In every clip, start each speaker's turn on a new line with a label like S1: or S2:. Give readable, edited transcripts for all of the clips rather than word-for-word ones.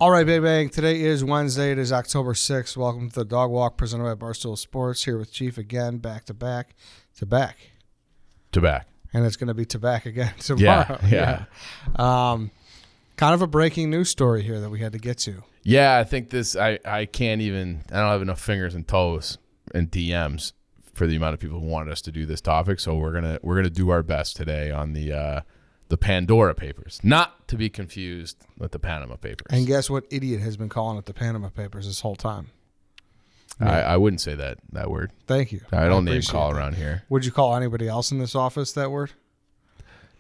S1: All right, Big Bang. Today is Wednesday. It is October 6th. Welcome to the Dog Walk presented by Barstool Sports. Here with Chief again, back to back to back.
S2: To back.
S1: And it's going to be to back again tomorrow.
S2: Yeah.
S1: Kind of a breaking news story here that we had to get to.
S2: Yeah, I think this, I can't even, I don't have enough fingers and toes and DMs for the amount of people who wanted us to do this topic. So we're gonna do our best today on the Pandora Papers, not to be confused with the Panama Papers.
S1: And guess what idiot has been calling it the Panama Papers this whole time?
S2: I wouldn't say that word.
S1: Thank you.
S2: I don't name call around here.
S1: Would you call anybody else in this office that word?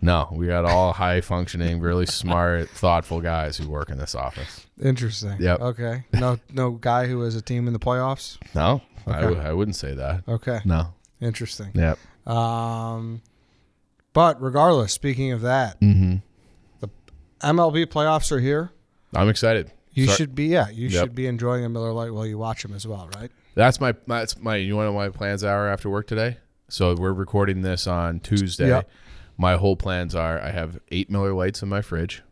S2: No, we got all high-functioning, really smart, thoughtful guys who work in this office.
S1: Interesting.
S2: Yep.
S1: Okay. No guy who has a team in the playoffs?
S2: No,
S1: Okay.
S2: I wouldn't say that.
S1: Okay.
S2: No.
S1: Interesting.
S2: Yep.
S1: But regardless, speaking of that, the MLB playoffs are here.
S2: I'm excited.
S1: You should be enjoying a Miller Lite while you watch them as well, right?
S2: That's my you know what my plans are after work today? So we're recording this on Tuesday.
S1: Yep.
S2: My whole plans are I have 8 Miller Lights in my fridge.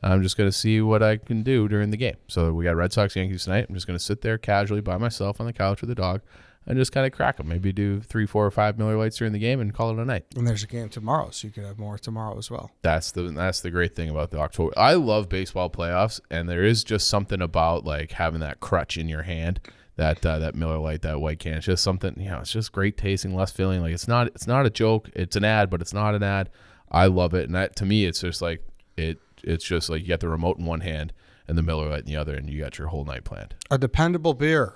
S2: I'm just going to see what I can do during the game. So we got Red Sox Yankees tonight. I'm just going to sit there casually by myself on the couch with the dog and just kind of crack them. Maybe do 3, 4, or 5 Miller Lights during the game and call it a night.
S1: And there's a game tomorrow, so you could have more tomorrow as well.
S2: That's the great thing about the October. I love baseball playoffs, and there is just something about like having that crutch in your hand, that Miller Lite, that white can. It's just something, it's just great tasting, less feeling. Like it's not a joke. It's an ad, but it's not an ad. I love it, and that to me, it's just like it's just like you got the remote in one hand and the Miller Lite in the other, and you got your whole night planned. A
S1: dependable beer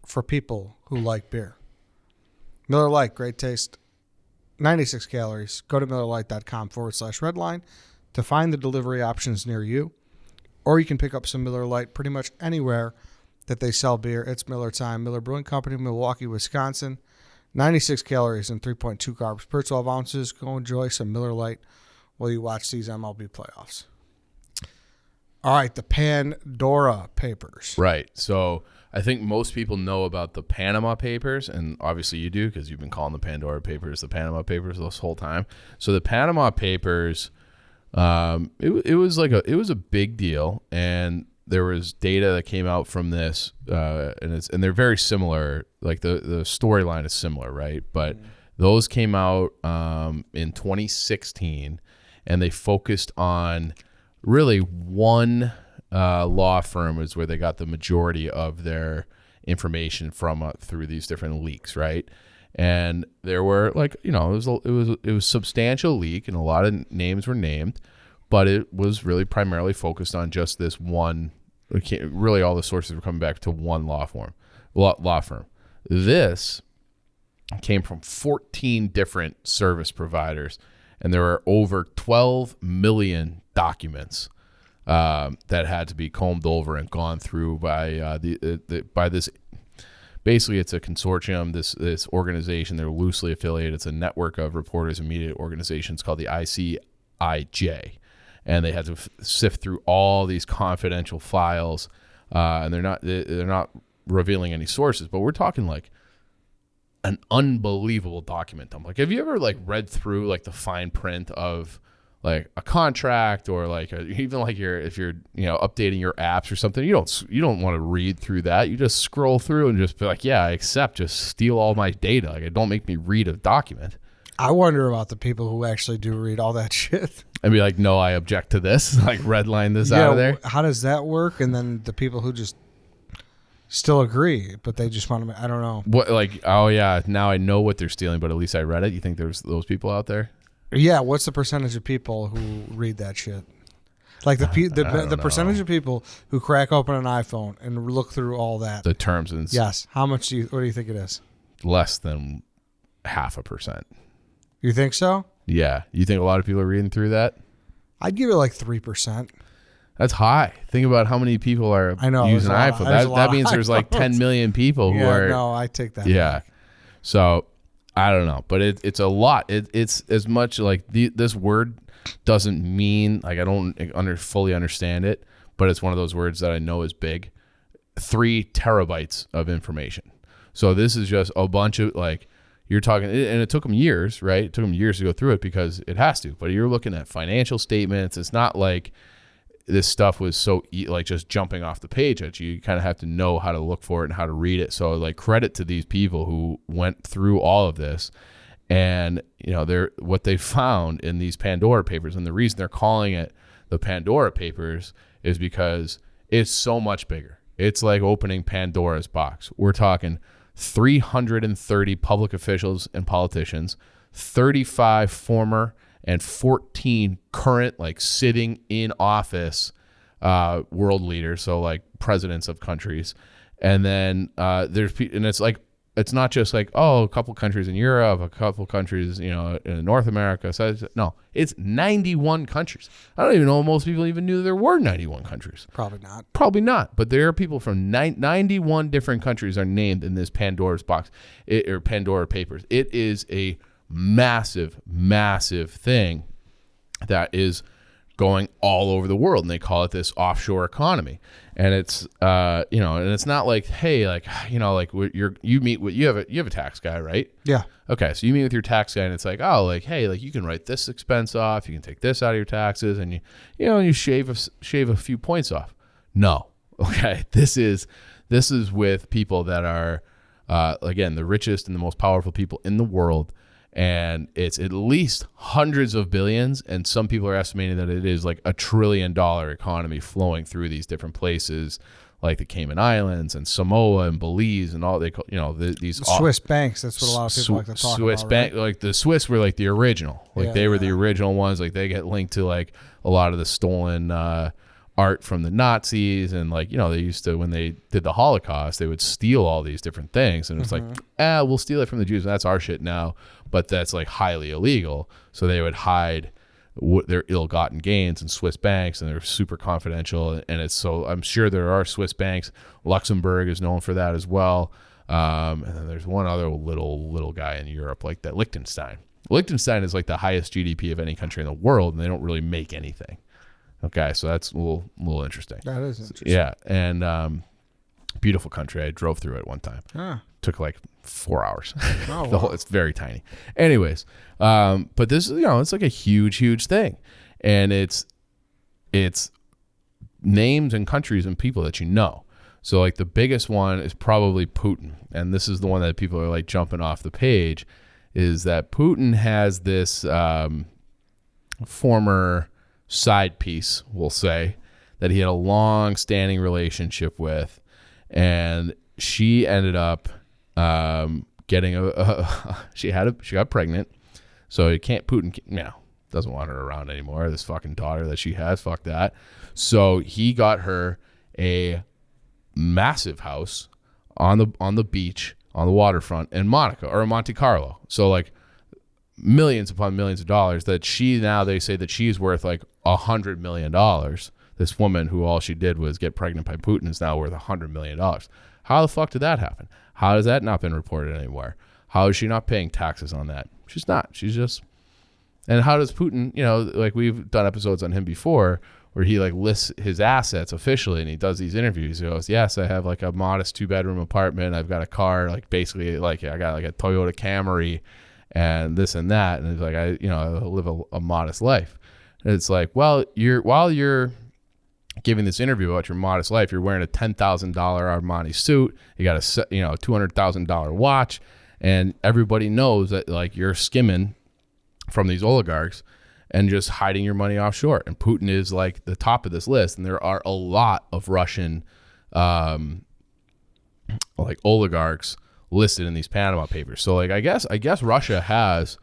S1: for people who like beer. Miller Lite, great taste, 96 calories. Go to MillerLite.com/redline to find the delivery options near you, or you can pick up some Miller Lite pretty much anywhere that they sell beer. It's Miller time. Miller Brewing Company, Milwaukee, Wisconsin. 96 calories and 3.2 carbs per 12 ounces. Go enjoy some Miller Lite while you watch these MLB playoffs. All right, the Pandora Papers.
S2: Right. So I think most people know about the Panama Papers, and obviously you do because you've been calling the Pandora Papers the Panama Papers this whole time. So the Panama Papers, it was a big deal, and there was data that came out from this, and they're very similar. Like the storyline is similar, right? But those came out in 2016, and they focused on really one law firm is where they got the majority of their information from through these different leaks, right? And there were it was substantial leak, and a lot of names were named, but it was really primarily focused on just this one. Really, all the sources were coming back to one law firm. This came from 14 different service providers, and there were over 12 million documents that had to be combed over and gone through by by this. Basically, it's a consortium. This organization, they're loosely affiliated. It's a network of reporters and media organizations called the ICIJ. And they had to sift through all these confidential files, and they're not revealing any sources. But we're talking like an unbelievable document dump. Like, have you ever read through the fine print of a contract, or even if you're updating your apps or something? You don't want to read through that. You just scroll through and just be like, yeah, I accept. Just steal all my data. Don't make me read a document.
S1: I wonder about the people who actually do read all that shit.
S2: And be like, no, I object to this. Redline this out of there.
S1: How does that work? And then the people who just still agree, but they just want to, I don't know.
S2: What, oh yeah, now I know what they're stealing, but at least I read it. You think there's those people out there?
S1: Yeah, what's the percentage of people who read that shit? The percentage of people who crack open an iPhone and look through all that.
S2: The terms and...
S1: Yes. What do you think it is?
S2: Less than 0.5%.
S1: You think so?
S2: Yeah. You think a lot of people are reading through that?
S1: I'd give it 3%.
S2: That's high. Think about how many people are using an iPhone. That means there's 10 million people who are...
S1: No, I take that.
S2: Yeah. So, I don't know. But it's a lot. It's as much this word doesn't mean... I don't fully understand it, but it's one of those words that I know is big. 3 terabytes of information. So, this is just a bunch of you're talking, and it took them years, right? It took them years to go through it because it has to. But you're looking at financial statements. It's not this stuff was so like just jumping off the page at you. You kind of have to know how to look for it and how to read it. So like credit to these people who went through all of this. And, you know, what they found in these Pandora Papers, and the reason they're calling it the Pandora Papers is because it's so much bigger. It's like opening Pandora's box. We're talking 330 public officials and politicians, 35 former and 14 current, like sitting in office world leaders, so like presidents of countries. And then it's not just like, oh, a couple countries in Europe, a couple countries, you know, in North America. So no, it's 91 countries. I don't even know if most people even knew there were 91 countries.
S1: Probably not.
S2: Probably not. But there are people from 91 different countries are named in this Pandora's box or Pandora Papers. It is a massive, massive thing that is going all over the world, and they call it this offshore economy. And it's you know, and it's not like, hey, like, you know, like you have a tax guy, right?
S1: Yeah.
S2: Okay, so you meet with your tax guy, and it's like, oh, like, hey, like you can write this expense off, you can take this out of your taxes, and you shave a few points off. No, okay, this is with people that are again the richest and the most powerful people in the world. And it's at least hundreds of billions, and some people are estimating that it is like $1 trillion economy flowing through these different places, like the Cayman Islands and Samoa and Belize and all. They call, you know, these
S1: Swiss banks. That's what a lot of people like to talk
S2: Swiss
S1: about.
S2: bank,
S1: Right?
S2: like the Swiss were like the original, like they were the original ones. Like they get linked to like a lot of the stolen art from the Nazis, and like, you know, they used to, when they did the Holocaust, they would steal all these different things, and it's like, we'll steal it from the Jews, and that's our shit now, but that's like highly illegal. So they would hide their ill-gotten gains in Swiss banks, and they're super confidential. And it's so, I'm sure there are Swiss banks. Luxembourg is known for that as well. And then there's one other little guy in Europe like that, Liechtenstein. Liechtenstein is like the highest GDP of any country in the world, and they don't really make anything. Okay, so that's a little interesting.
S1: That is interesting.
S2: Yeah, and beautiful country. I drove through it one time. Took like 4 hours.
S1: Oh, wow.
S2: It's very tiny. Anyways, but this, you know, it's like a huge thing, and it's names and countries and people that you know. So like the biggest one is probably Putin, and this is the one that people are like jumping off the page, is that Putin has this former side piece, we'll say, that he had a long-standing relationship with, and she ended up getting she got pregnant. So Putin doesn't want her around anymore, this fucking daughter that she has. Fuck that. So he got her a massive house on the beach, on the waterfront in Monaco or Monte Carlo. So like millions upon millions of dollars that they say that she's worth like $100 million. This woman who all she did was get pregnant by Putin is now worth $100 million. How the fuck did that happen? How has that not been reported anywhere? How is she not paying taxes on that? She's not. She's just. And how does Putin, you know, like we've done episodes on him before where he like lists his assets officially, and he does these interviews. He goes, yes, I have like a modest 2-bedroom apartment. I've got a car, like basically like I got like a Toyota Camry and this and that. And it's like, I live a modest life. And it's like, well, while you're giving this interview about your modest life, you're wearing a $10,000 Armani suit. You got a $200,000 watch, and everybody knows that like you're skimming from these oligarchs and just hiding your money offshore. And Putin is like the top of this list, and there are a lot of Russian like oligarchs listed in these Panama Papers. So like I guess Russia has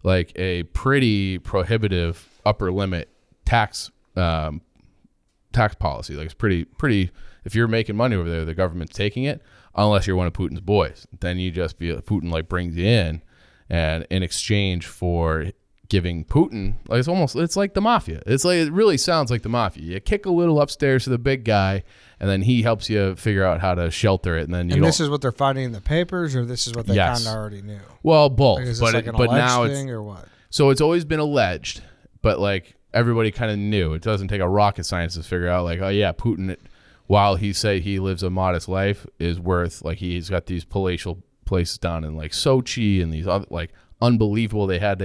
S2: like a pretty prohibitive upper limit tax policy. Like it's pretty. If you're making money over there, the government's taking it, unless you're one of Putin's boys. Then you just Putin like brings you in, and in exchange for giving Putin, like it's like the mafia. It's like, it really sounds like the mafia. You kick a little upstairs to the big guy, and then he helps you figure out how to shelter it. And then
S1: this is what they're finding in the papers, or this is what they kind of already knew.
S2: Well, both.
S1: Like, is this like an alleged thing or what?
S2: So it's always been alleged, but like everybody kind of knew. It doesn't take a rocket scientist to figure out like, oh yeah, Putin, while he say he lives a modest life, is worth like he's got these palatial places down in like Sochi and these other like unbelievable. They had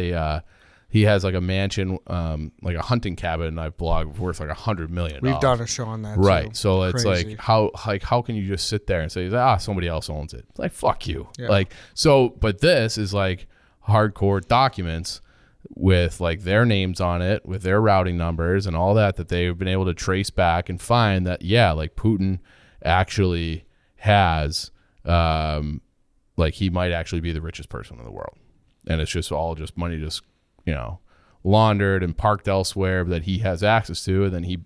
S2: He has like a mansion, like a hunting cabin. I've blogged worth like $100 million.
S1: We've done a show on that,
S2: right?
S1: too.
S2: So it's
S1: Crazy.
S2: like how can you just sit there and say somebody else owns it? It's like fuck you.
S1: Yeah.
S2: Like so, but this is like hardcore documents with like their names on it, with their routing numbers and all that they've been able to trace back and find that like Putin actually has like he might actually be the richest person in the world, and it's just all just money just laundered and parked elsewhere that he has access to, and then he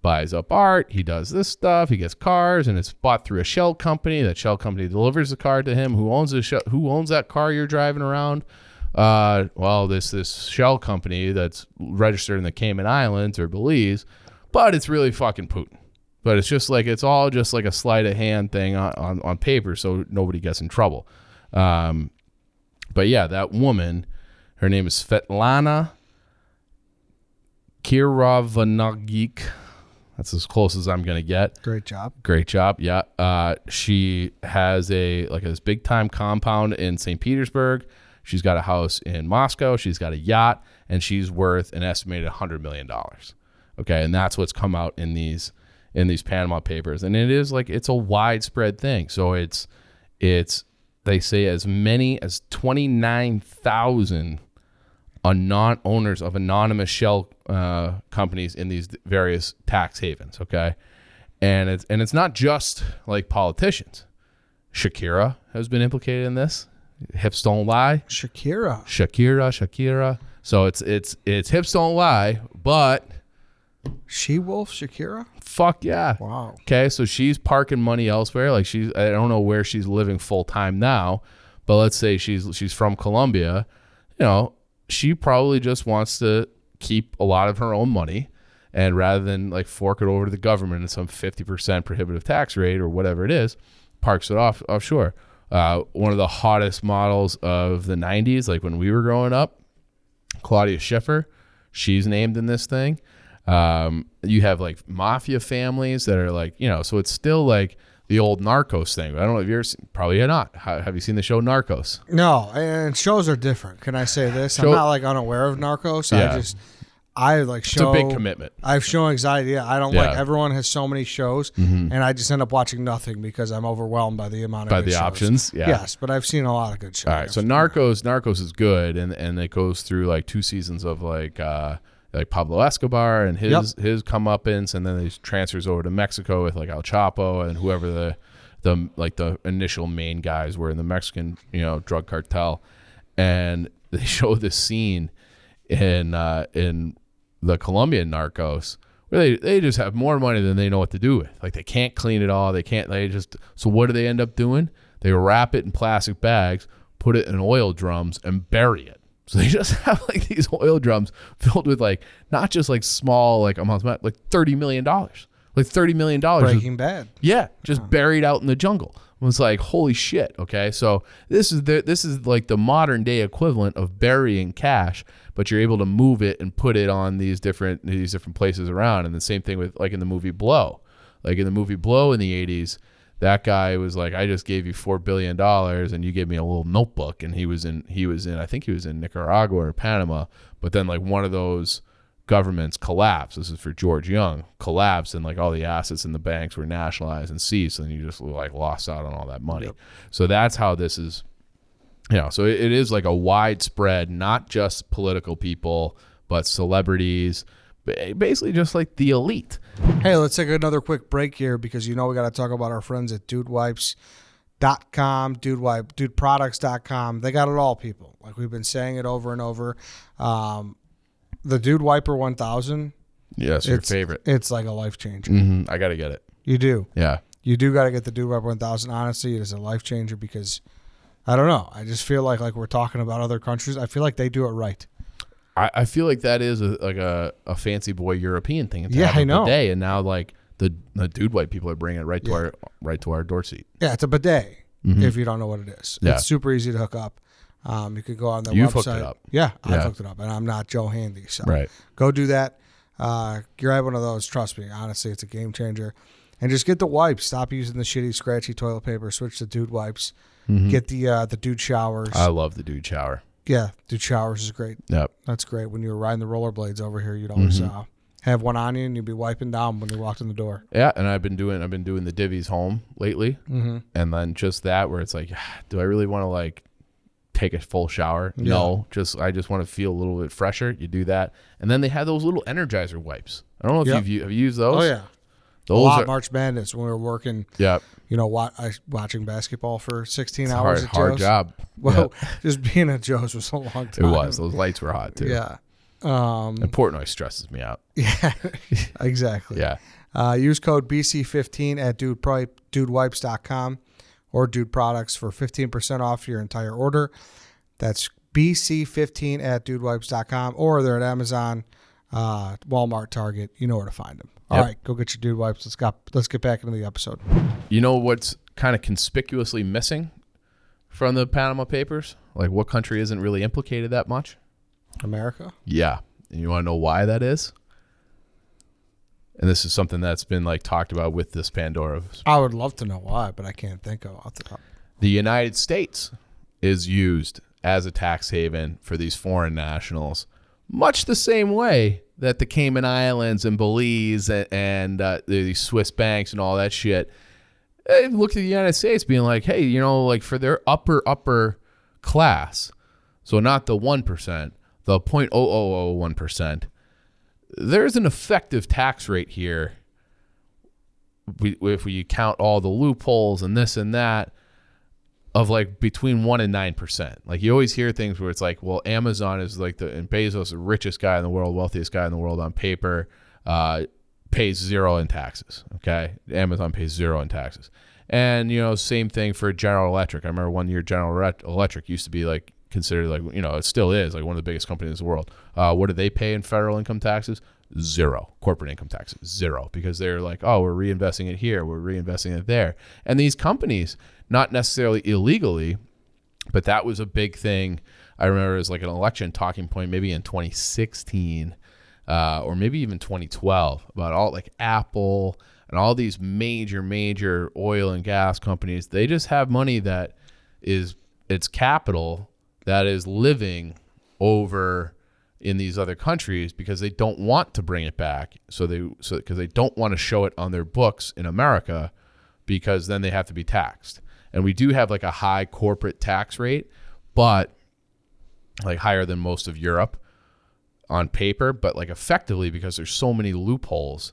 S2: buys up art, he does this stuff, he gets cars, and it's bought through a shell company. That shell company delivers the car to him. Who owns that car you're driving around? Well, this shell company that's registered in the Cayman Islands or Belize, but it's really fucking Putin. But it's just like, it's all just like a sleight of hand thing on paper, so nobody gets in trouble. But yeah, that woman, her name is Svetlana Kiravanagik. That's as close as I'm going to get.
S1: Great job.
S2: Great job. Yeah. She has this big time compound in St. Petersburg. She's got a house in Moscow. She's got a yacht, and she's worth an estimated $100 million. Okay. And that's what's come out in these Panama Papers. And it is like, it's a widespread thing. So it's they say as many as 29,000 owners of anonymous shell companies in these various tax havens. Okay. And it's not just like politicians. Shakira has been implicated in this. Hips don't lie. Shakira. So it's hips don't lie, but
S1: She-Wolf Shakira?
S2: Fuck yeah.
S1: Wow.
S2: Okay, so she's parking money elsewhere. Like I don't know where she's living full time now, but let's say she's from Colombia. She probably just wants to keep a lot of her own money, and rather than like fork it over to the government at some 50% prohibitive tax rate or whatever it is, parks it offshore. One of the hottest models of the 90s, like when we were growing up, Claudia Schiffer, she's named in this thing. You have like mafia families that are like, so it's still like the old Narcos thing. I don't know if you're probably not. Have you seen the show Narcos?
S1: No, and shows are different. Can I say this? I'm not like unaware of Narcos.
S2: Yeah.
S1: I like show.
S2: It's a big commitment.
S1: I have show anxiety. Yeah, I don't like. Everyone has so many shows, and I just end up watching nothing because I'm overwhelmed by the amount of shows.
S2: Options. Yeah.
S1: Yes, but I've seen a lot of good shows.
S2: All right, so Narcos is good, and it goes through like 2 seasons of like Pablo Escobar and his comeuppance, and then he transfers over to Mexico with like El Chapo and whoever the initial main guys were in the Mexican drug cartel, and they show this scene in the Colombian Narcos where they just have more money than they know what to do with. Like they can't clean it all. So what do they end up doing? They wrap it in plastic bags, put it in oil drums, and bury it. So they just have like these oil drums filled with like not just like small like amounts, like $30 million. Like $30 million.
S1: Breaking Bad.
S2: Yeah, just buried out in the jungle. It was like, holy shit. Okay, so this is like the modern day equivalent of burying cash, but you're able to move it and put it on these different places around. And the same thing with like in the movie Blow. Like in the movie Blow in the 80s, that guy was like, I just gave you $4 billion and you gave me a little notebook. And he was in I think he was in Nicaragua or Panama. But then like one of those governments collapsed. This is for George Young, collapsed, and like all the assets in the banks were nationalized and seized. And you just like lost out on all that money. Yep. So that's how this is. So it is like a widespread, not just political people, but celebrities, basically just like the elite.
S1: Hey, let's take another quick break here because we got to talk about our friends at DudeWipes.com, DudeProducts.com. They got it all, people. Like we've been saying it over and over. The Dude Wiper 1000.
S2: Yes, your favorite.
S1: It's like a life changer.
S2: Mm-hmm. I got to get it.
S1: You do.
S2: Yeah.
S1: You do got to get the Dude Wiper 1000. Honestly, it is a life changer because, I don't know, I just feel like we're talking about other countries. I feel like they do it right.
S2: I feel like that is a fancy boy European thing.
S1: Yeah, I know.
S2: Bidet, and now like the Dude Wipe people are bringing it right to our door seat.
S1: Yeah, it's a bidet.
S2: Mm-hmm.
S1: If you don't know what it is, it's super easy to hook up. You could go on their
S2: You've
S1: website.
S2: hooked it up.
S1: Yeah, I've hooked it up, and I'm not Joe Handy, so
S2: right.
S1: Go do that. Grab one of those. Trust me, honestly, it's a game changer. And just get the wipes. Stop using the shitty, scratchy toilet paper. Switch to Dude Wipes. Mm-hmm. Get the Dude showers.
S2: I love the Dude shower.
S1: Yeah, dude, showers is great.
S2: Yep.
S1: That's great. When you were riding the rollerblades over here, you'd always have one on you, and you'd be wiping down when you walked in the door.
S2: Yeah, and I've been doing the divvies home lately, and then just that where it's like, do I really want to like take a full shower?
S1: Yeah.
S2: No, I just want to feel a little bit fresher. You do that, and then they have those little Energizer wipes. I don't know if have you used those.
S1: Oh yeah,
S2: those
S1: a lot
S2: are
S1: of March Madness when we were working.
S2: Yeah,
S1: watching basketball for 16 hours.
S2: Hard job.
S1: Well, just being at Joe's was a long time.
S2: It was. Those lights were hot too.
S1: Yeah.
S2: And Portnoy stresses me out.
S1: Yeah, exactly.
S2: Yeah.
S1: Use code BC15 at dudewipes.com or Dude Products for 15% off your entire order. That's BC15 at dudewipes.com, or they're at Amazon, Walmart, Target. You know where to find them. All right, go get your Dude Wipes. Let's get back into the episode.
S2: You know what's kind of conspicuously missing from the Panama Papers? Like, what country isn't really implicated that much?
S1: America?
S2: Yeah. And you want to know why that is? And this is something that's been like talked about with this Pandora.
S1: I would love to know why, but I can't think of off the top.
S2: The United States is used as a tax haven for these foreign nationals, much the same way that the Cayman Islands and Belize and the Swiss banks and all that shit, they looked at the United States being like, hey, you know, like for their upper class, so not the 1%, the 0.0001%, there's an effective tax rate here. If we count all the loopholes and this and that, of like between 1% and 9%. Like you always hear things where it's like, well, Amazon is like and Bezos, the richest guy in the world, wealthiest guy in the world on paper, pays zero in taxes. Okay. Amazon pays zero in taxes. And, you know, same thing for General Electric. I remember one year General Electric used to be like considered like, you know, it still is like one of the biggest companies in the world. What do they pay in federal income taxes? Zero. Corporate income taxes, zero. Because they're like, oh, we're reinvesting it here, we're reinvesting it there. And these companies, not necessarily illegally, but that was a big thing. I remember it was like an election talking point maybe in 2016 or maybe even 2012 about all like Apple and all these major oil and gas companies. They just have money that is it's capital that is living over in these other countries because they don't want to bring it back. Because they don't want to show it on their books in America because then they have to be taxed. And we do have like a high corporate tax rate, but like higher than most of Europe on paper, but like effectively because there's so many loopholes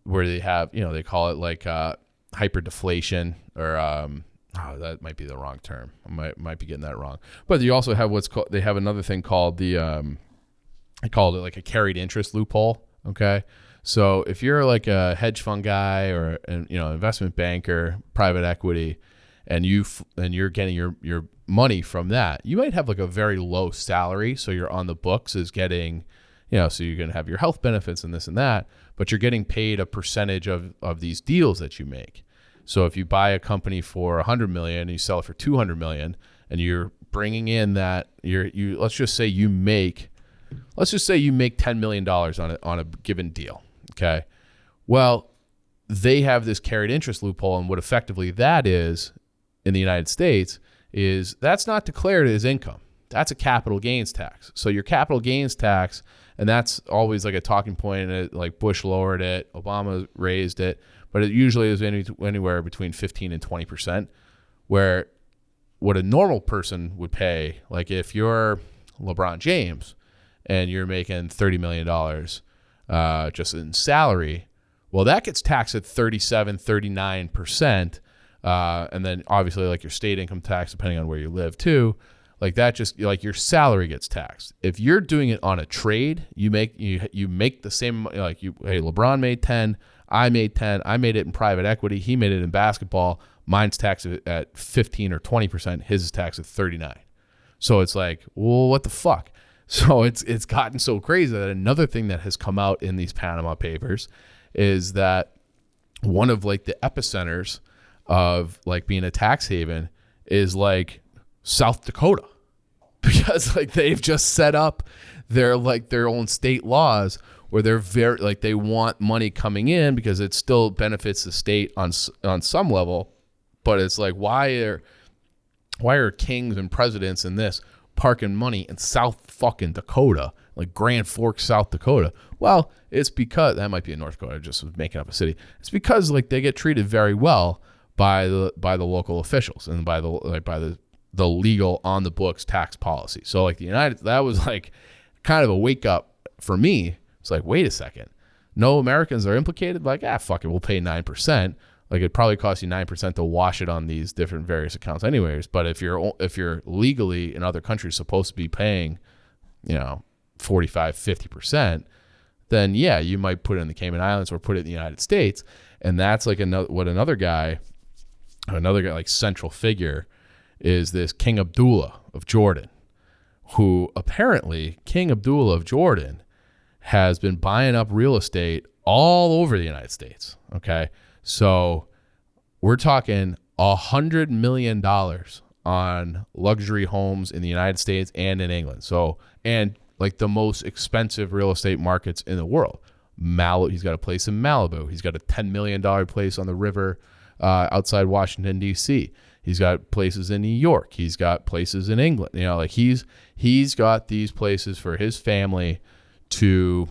S2: where they have, you know, they call it like hyperdeflation or that might be the wrong term. I might be getting that wrong. But you also have they have another thing called I called it like a carried interest loophole. Okay. So if you're like a hedge fund guy or investment banker, private equity, and you're getting your money from that, you might have like a very low salary. So you're on the books is getting, so you're going to have your health benefits and this and that, but you're getting paid a percentage of these deals that you make. So if you buy a company for $100 million and you sell it for $200 million, and you're bringing in that let's just say you make $10 million on a given deal. Okay. Well, they have this carried interest loophole, and what effectively that is in the United States is that's not declared as income. That's a capital gains tax. So your capital gains tax, and that's always like a talking point, and like Bush lowered it, Obama raised it, but it usually is anywhere between 15 and 20%, where what a normal person would pay, like if you're LeBron James and you're making $30 million just in salary, well, that gets taxed at 37, 39%. And then obviously like your state income tax, depending on where you live too, like that just like your salary gets taxed. If you're doing it on a trade, you make the same, like hey, LeBron made 10, I made 10, I made it in private equity, he made it in basketball, mine's taxed at 15 or 20%, his is taxed at 39. So it's like, well, what the fuck? So it's gotten so crazy that another thing that has come out in these Panama Papers is that one of like the epicenters of like being a tax haven is like South Dakota, because like they've just set up their own state laws where they're very like they want money coming in because it still benefits the state on some level, but it's like why are kings and presidents in this parking money in South fucking Dakota, like Grand Forks, South Dakota? Well, it's because that might be in North Dakota. I just was making up a city. It's because like they get treated very well by the local officials and by the legal on the books tax policy. So like that was like kind of a wake up for me. It's like, wait a second, no Americans are implicated. Like, fuck it, we'll pay 9%. Like it probably costs you 9% to wash it on these different various accounts anyways. But if you're legally in other countries supposed to be paying, 45, 50%, then yeah, you might put it in the Cayman Islands or put it in the United States. And that's like another guy like central figure is this King Abdullah of Jordan, who apparently King Abdullah of Jordan has been buying up real estate all over the United States. Okay. So we're talking $100 million on luxury homes in the United States and in England. So, and like the most expensive real estate markets in the world. He's got a place in Malibu. He's got a $10 million place on the river outside Washington, D.C. He's got places in New York. He's got places in England. Like he's got these places for his family to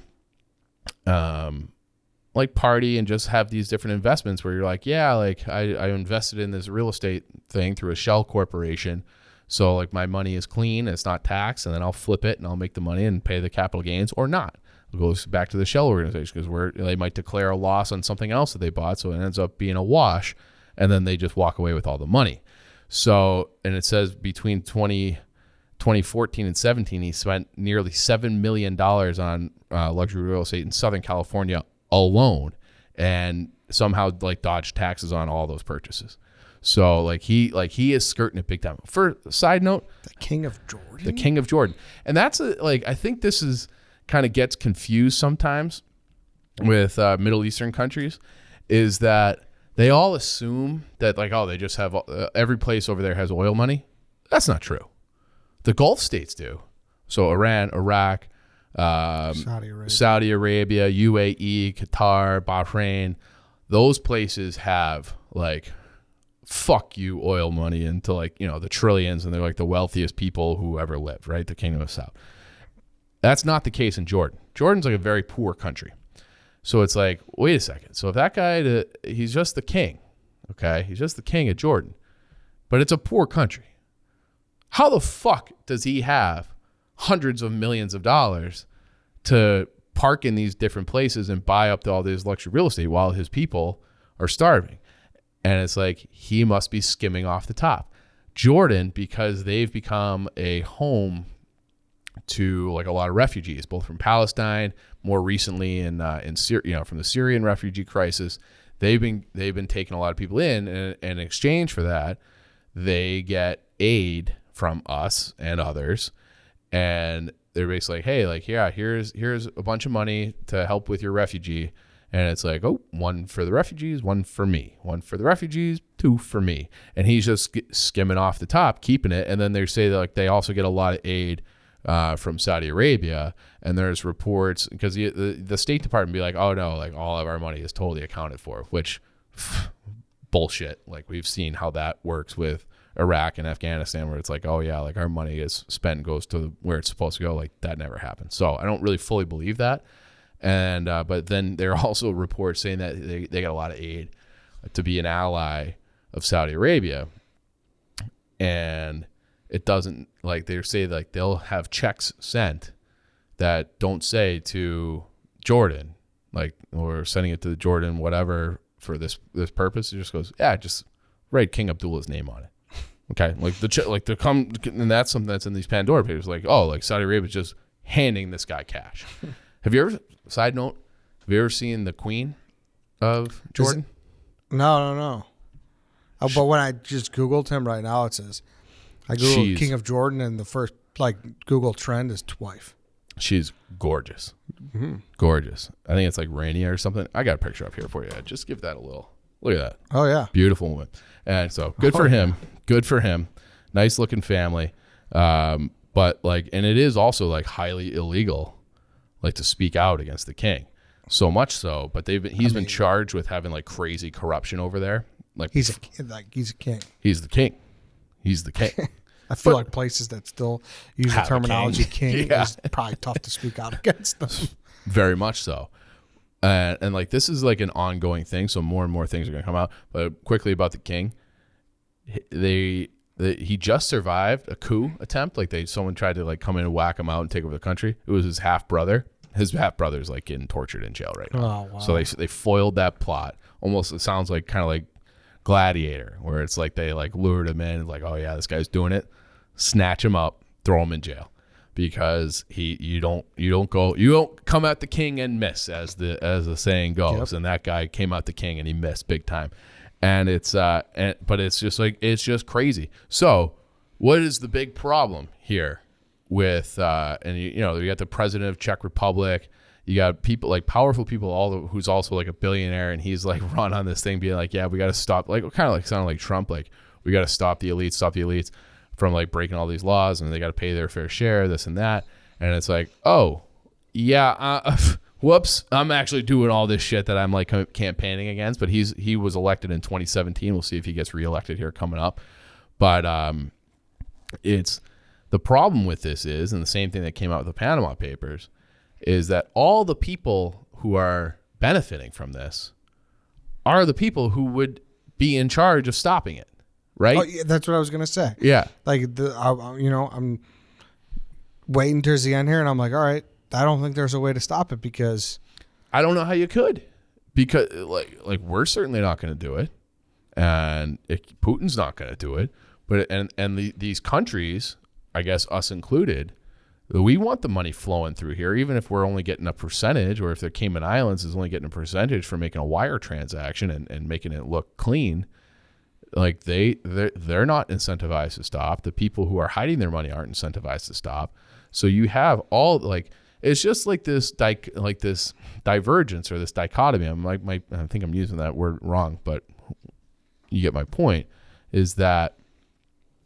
S2: like party and just have these different investments where you're like, yeah, like I invested in this real estate thing through a shell corporation. So like my money is clean, it's not taxed, and then I'll flip it and I'll make the money and pay the capital gains or not. It goes back to the shell organization because they might declare a loss on something else that they bought. So it ends up being a wash and then they just walk away with all the money. So, and it says between 2014 and 17, he spent nearly $7 million on luxury real estate in Southern California alone, and somehow like dodged taxes on all those purchases. So like he is skirting it big time. For a side note,
S1: the King of Jordan,
S2: and that's I think this is kind of gets confused sometimes with Middle Eastern countries, is that they all assume that like, oh, they just have every place over there has oil money. That's not true. The Gulf states do. So Iran, Iraq, Saudi Arabia, UAE, Qatar, Bahrain, those places have like fuck you oil money into like, the trillions, and they're like the wealthiest people who ever lived, right? The Kingdom of Saud. That's not the case in Jordan. Jordan's like a very poor country. So it's like, wait a second. So if that guy, he's just the king, okay? He's just the king of Jordan, but it's a poor country. How the fuck does he have hundreds of millions of dollars to park in these different places and buy up all this luxury real estate while his people are starving? And it's like, he must be skimming off the top. Jordan, because they've become a home to like a lot of refugees, both from Palestine, more recently in Syria, from the Syrian refugee crisis, they've been taking a lot of people in, and in exchange for that, they get aid from us and others, and they're basically like, hey, like, yeah, here's a bunch of money to help with your refugee. And it's like, oh, one for the refugees, one for me. One for the refugees, two for me. And he's just skimming off the top, keeping it. And then they say that like they also get a lot of aid from Saudi Arabia. And there's reports, because the State Department be like, oh no, like all of our money is totally accounted for, which bullshit. Like we've seen how that works with Iraq and Afghanistan, where it's like, oh yeah, like our money is spent and goes to where it's supposed to go. Like that never happened. So I don't really fully believe that. And but then there are also reports saying that they got a lot of aid to be an ally of Saudi Arabia, and it doesn't, like they say like they'll have checks sent that don't say to Jordan, like, or sending it to Jordan whatever for this purpose. It just goes, yeah, just write King Abdullah's name on it. Okay, like and that's something that's in these Pandora Papers. Like, oh, like Saudi Arabia is just handing this guy cash. Have you ever? Side note: have you ever seen the Queen of Jordan?
S1: No. Oh, but when I just Googled him right now, it says I Googled King of Jordan, and the first like Google trend is wife.
S2: She's gorgeous,
S1: Mm-hmm.
S2: gorgeous. I think it's like Rainier or something. I got a picture up here for you. Just give that a little look at that.
S1: Oh yeah,
S2: beautiful woman. And so good for him. Good for him. Nice looking family. But like, and it is also like highly illegal, like to speak out against the king. So much so, but he's been charged with having like crazy corruption over there. Like
S1: he's a king.
S2: He's the king. He's the king.
S1: I feel like places that still use the
S2: Have a
S1: terminology
S2: king.
S1: king
S2: Yeah.
S1: is probably tough to speak out against them.
S2: Very much so. And like this is like an ongoing thing, so more and more things are going to come out. But quickly about the king, he just survived a coup attempt. Like someone tried to like come in and whack him out and take over the country. It was his half brother. His half brother's like getting tortured in jail right now.
S1: Oh, wow.
S2: So they foiled that plot. Almost it sounds like kind of like Gladiator, where it's like they like lured him in, like, oh yeah, this guy's doing it. Snatch him up, throw him in jail, because you don't come at the king and miss, as the saying goes. Yep. And that guy came at the king and he missed big time. And but it's just crazy. So what is the big problem here with and you got the president of Czech Republic, you got people like powerful people, who's also like a billionaire, and he's like run on this thing being like, yeah, we got to stop, like kind of like sounding like Trump, like we got to stop the elites from like breaking all these laws, and they got to pay their fair share, this and that. And it's like, oh yeah, whoops, I'm actually doing all this shit that I'm like campaigning against. But he was elected in 2017. We'll see if he gets reelected here coming up. But it's the problem with this is, and the same thing that came out with the Panama Papers, is that all the people who are benefiting from this are the people who would be in charge of stopping it, right?
S1: Oh, yeah, that's what I was gonna say.
S2: Yeah,
S1: like I'm waiting towards the end here, and I'm like, all right, I don't think there's a way to stop it, because
S2: I don't know how you could, because like we're certainly not going to do it, and Putin's not going to do it, but these countries, I guess us included, we want the money flowing through here, even if we're only getting a percentage, or if the Cayman Islands is only getting a percentage for making a wire transaction and making it look clean. Like they're not incentivized to stop. The people who are hiding their money aren't incentivized to stop. So you have all like, it's just like this divergence or this dichotomy. I think I'm using that word wrong, but you get my point. Is that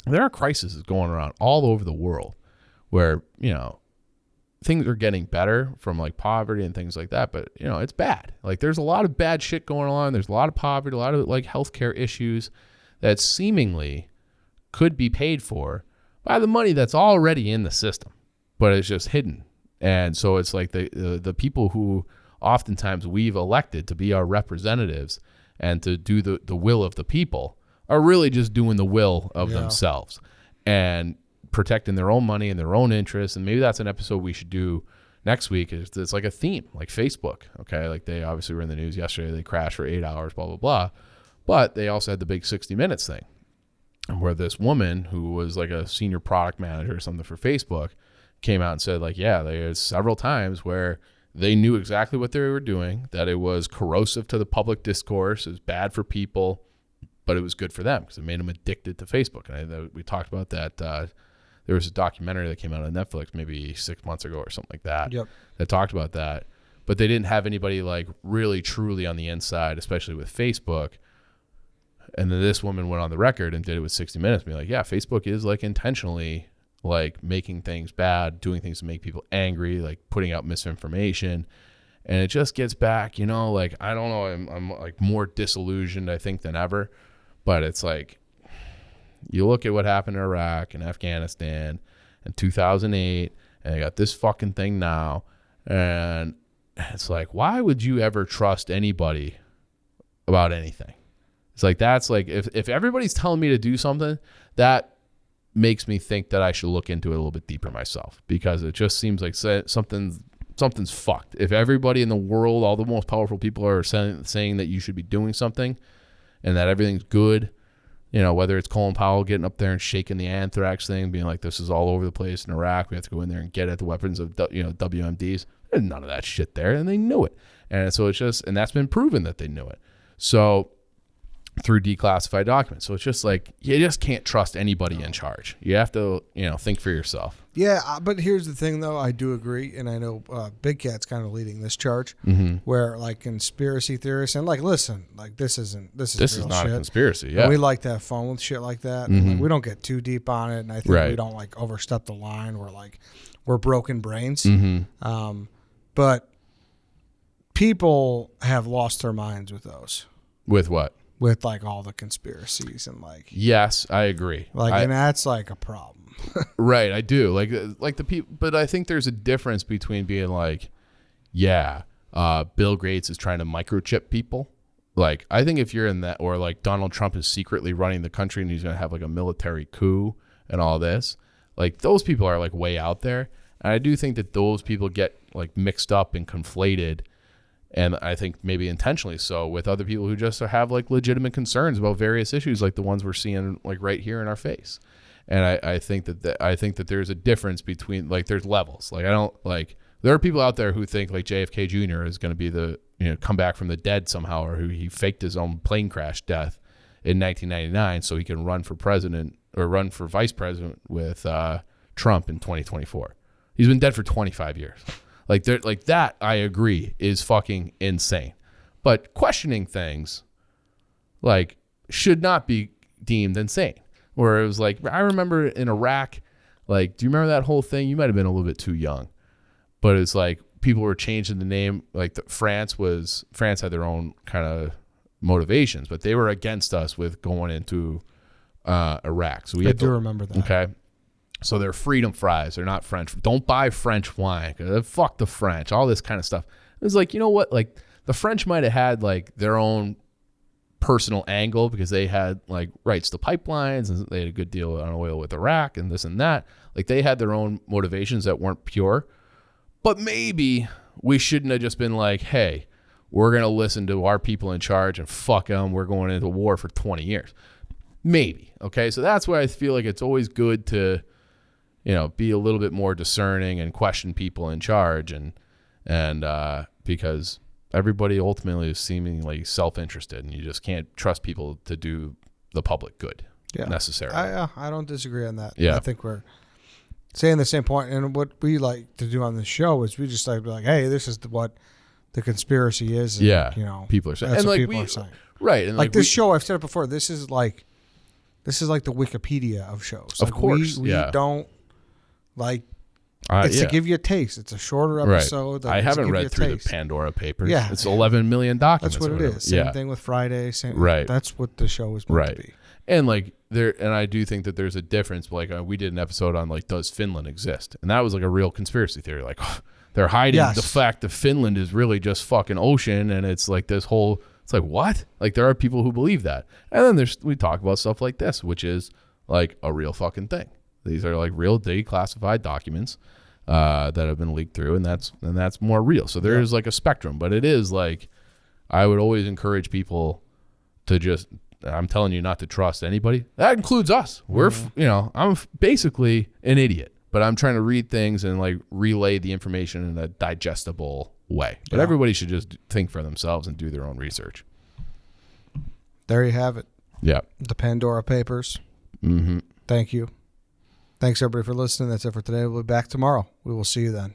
S2: there are crises going around all over the world where things are getting better from like poverty and things like that, but it's bad. Like there's a lot of bad shit going on. There's a lot of poverty, a lot of like healthcare issues that seemingly could be paid for by the money that's already in the system, but it's just hidden. And so it's like the people who oftentimes we've elected to be our representatives and to do the will of the people are really just doing the will of themselves and protecting their own money and their own interests. And maybe that's an episode we should do next week. It's like a theme, like Facebook. Okay, like they obviously were in the news yesterday. They crashed for 8 hours, blah, blah, blah. But they also had the big 60 Minutes thing, where this woman who was like a senior product manager or something for Facebook came out and said, like, yeah, there's several times where they knew exactly what they were doing, that it was corrosive to the public discourse, it was bad for people, but it was good for them because it made them addicted to Facebook. And we talked about that. There was a documentary that came out on Netflix maybe 6 months ago or something like that, that talked about that. But they didn't have anybody like really truly on the inside, especially with Facebook. And then this woman went on the record and did it with 60 Minutes, being like, yeah, Facebook is like intentionally like making things bad, doing things to make people angry, like putting out misinformation. And it just gets back, like, I don't know, I'm like more disillusioned, I think, than ever. But it's like, you look at what happened in Iraq and Afghanistan in 2008, and they got this fucking thing now. And it's like, why would you ever trust anybody about anything? It's like, that's like, if everybody's telling me to do something, that makes me think that I should look into it a little bit deeper myself, because it just seems like something's fucked. If everybody in the world, all the most powerful people are saying that you should be doing something and that everything's good, whether it's Colin Powell getting up there and shaking the anthrax thing, being like, this is all over the place in Iraq, we have to go in there and get at the weapons of WMDs. There's none of that shit there, and they knew it. And so it's just, and that's been proven that they knew it. So through declassified documents. So it's just like, you just can't trust anybody in charge. You have to, think for yourself.
S1: Yeah, but here's the thing, though. I do agree, and I know Big Cat's kind of leading this charge, where like conspiracy theorists, and like, listen, like this is real
S2: is not
S1: shit.
S2: A conspiracy. Yeah,
S1: and we like to have fun with shit like that. And like, we don't get too deep on it, and I think we don't like overstep the line. We're broken brains. But people have lost their minds with those.
S2: With what?
S1: with like all the conspiracies and like.
S2: Yes, I agree.
S1: And that's like a problem.
S2: Right, I do. Like the people, but I think there's a difference between being like, yeah, Bill Gates is trying to microchip people. Like, I think if you're in that, or like Donald Trump is secretly running the country and he's going to have like a military coup and all this, like those people are like way out there. And I do think that those people get like mixed up and conflated, and I think maybe intentionally so, with other people who just have like legitimate concerns about various issues, like the ones we're seeing like right here in our face. And I think that there's a difference between, like, there's levels. Like, I don't like, there are people out there who think like JFK Jr. is going to be the, come back from the dead somehow, or who he faked his own plane crash death in 1999 so he can run for president or run for vice president with Trump in 2024. He's been dead for 25 years. Like that, I agree, is fucking insane. But questioning things like should not be deemed insane. Where it was like, I remember in Iraq, like, do you remember that whole thing? You might have been a little bit too young, but it's like people were changing the name. Like France had their own kind of motivations, but they were against us with going into Iraq. So I do
S1: remember that.
S2: Okay. So they're freedom fries. They're not French. Don't buy French wine. Fuck the French. All this kind of stuff. It was like, you know what? Like the French might have had like their own personal angle because they had like rights to pipelines and they had a good deal on oil with Iraq and this and that. Like they had their own motivations that weren't pure. But maybe we shouldn't have just been like, hey, we're going to listen to our people in charge and fuck them. We're going into war for 20 years. Maybe. Okay. So that's why I feel like it's always good to, be a little bit more discerning and question people in charge, and because everybody ultimately is seemingly self-interested, and you just can't trust people to do the public good necessarily.
S1: I don't disagree on that.
S2: Yeah.
S1: I think we're saying the same point, and what we like to do on this show is we just like to be like, hey, this is what the conspiracy is. And,
S2: people are saying,
S1: that's
S2: and
S1: what
S2: like
S1: people are saying.
S2: Right, and
S1: like this show, I've said it before. This is like the Wikipedia of shows.
S2: Of course,
S1: we don't like. It's to give you a taste. It's a shorter episode.
S2: Right. I haven't read through the Pandora Papers.
S1: Yeah.
S2: It's 11 million documents.
S1: That's what it is. Same thing with Friday.
S2: Right.
S1: That's what the show is meant to be.
S2: And like and I do think that there's a difference. Like we did an episode on like, does Finland exist? And that was like a real conspiracy theory. Like they're hiding the fact that Finland is really just fucking ocean, and it's like this whole. It's like, what? Like there are people who believe that, and then we talk about stuff like this, which is like a real fucking thing. These are like real declassified documents that have been leaked through, and that's more real. So there is like a spectrum, but it is like I would always encourage people to just. I'm telling you not to trust anybody. That includes us. We're I'm basically an idiot, but I'm trying to read things and like relay the information in a digestible way. But everybody should just think for themselves and do their own research.
S1: There you have it.
S2: Yeah.
S1: The Pandora Papers.
S2: Mm-hmm.
S1: Thank you. Thanks, everybody, for listening. That's it for today. We'll be back tomorrow. We will see you then.